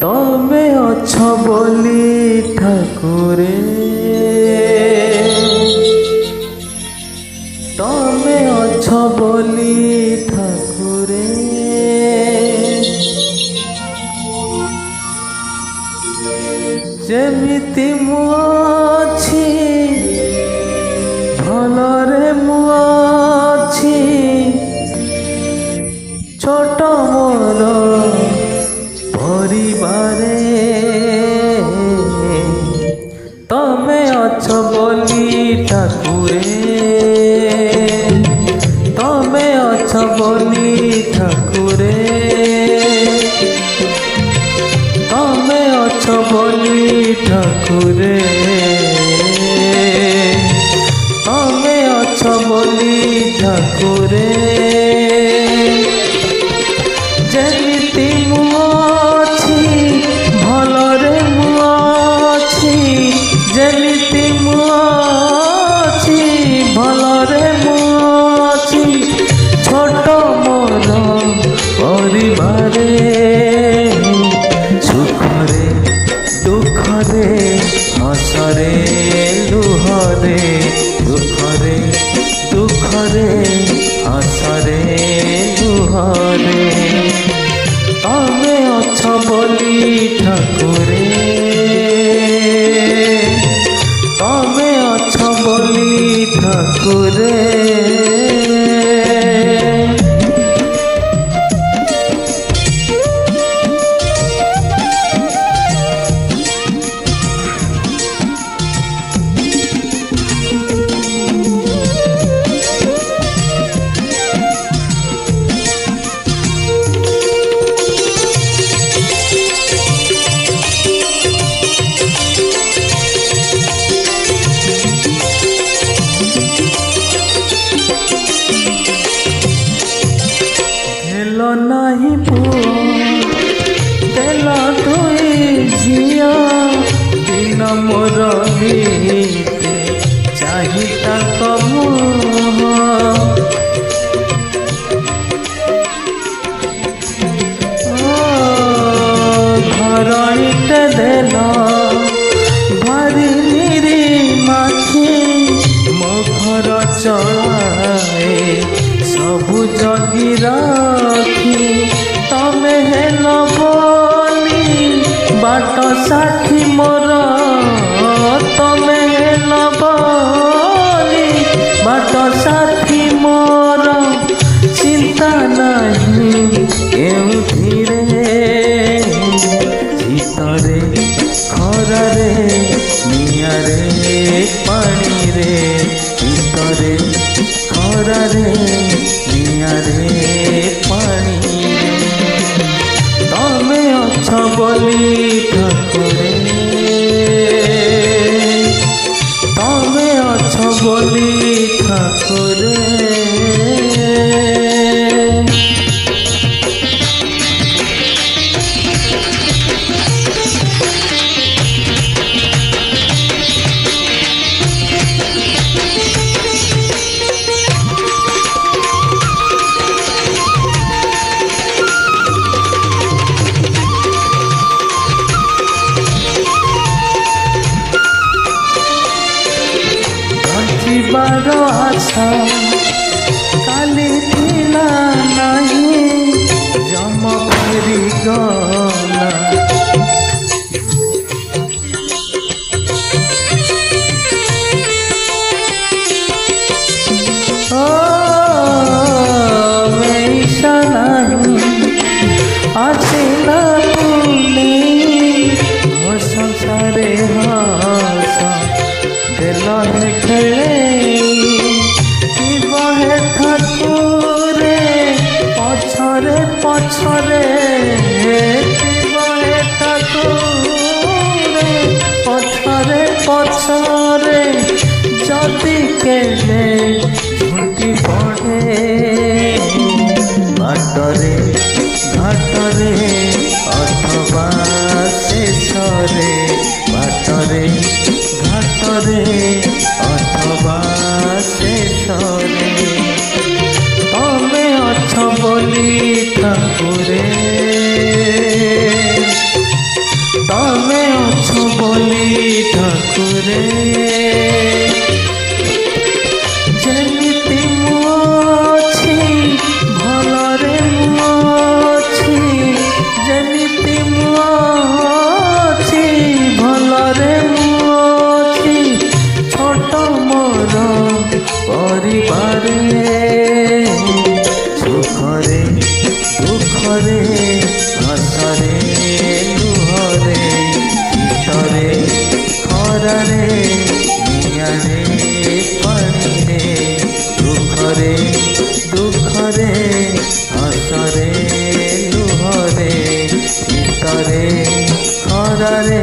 तमे अछ बोली ठाकुरे, तमे अछ बोली ठाकुरे, जेमिति मु अछि भलरे मु अछि, छोट मोर परिवारे, तमे अछ बोली ठाकुरे, तमे अछ बोली ठाकुरे, तमे अछ बोली ठाकुरे, तमे अछ बोली ठाकुरे, जेमिति मु अछि भलरे मु अछि, जेमिति मु अछि भलरे मु अछि, छोट मोर परिवारे, सुखरे दुखरे हसरे लुहरे, सुखरे दुखरे हसरे लुहरे, तमे अछ बोली ठाकुरे, तमे अछ बोली ठाकुरे। नहीं पुओ तेल धोई झिया, दिन मोर बीते चाहिता कमुह, घर इटे देल भारी निरी माखी, मो घर चलाए सबु जगी राखी, तमे हेल बोली बाट साथी मोर, तमे हेल बोली बाट साथी मोर, चिंता नहीं केउथिरे, शीतरे खरारे नियारे पानी रे, शीतरे खरारे नियारे पानी, तमे अछ बोली ठाकुरे, तमे अछ बोली ठाकुरे। बारो आशा काली थिला नहीं, जम फेरी गला, ओ वैसा नहीं आसिला पुने, मो संसारे हसा दिल है खेले, बहे ठाकुरे पछरे पछरे, बहे ठाकुरे पछरे पछरे, जदि केले झुंटी पड़े बाटरे घाटरे अथवा शेषरे, बाटरे घाटरे अथवा शेषरे, तमे अछ बोली ठाकुरे, बोली ठाकुरे जेमिति मु अछि भलरे मु अछि जेमिति मु अछि भलरे मु अछि छोट मोर परिवार सुखरे दुखरे हसरे लुहरे शीतरे खरारे निआरे पानिरे सुखरे दुखरे हसरे लुहरे शीतरे खरारे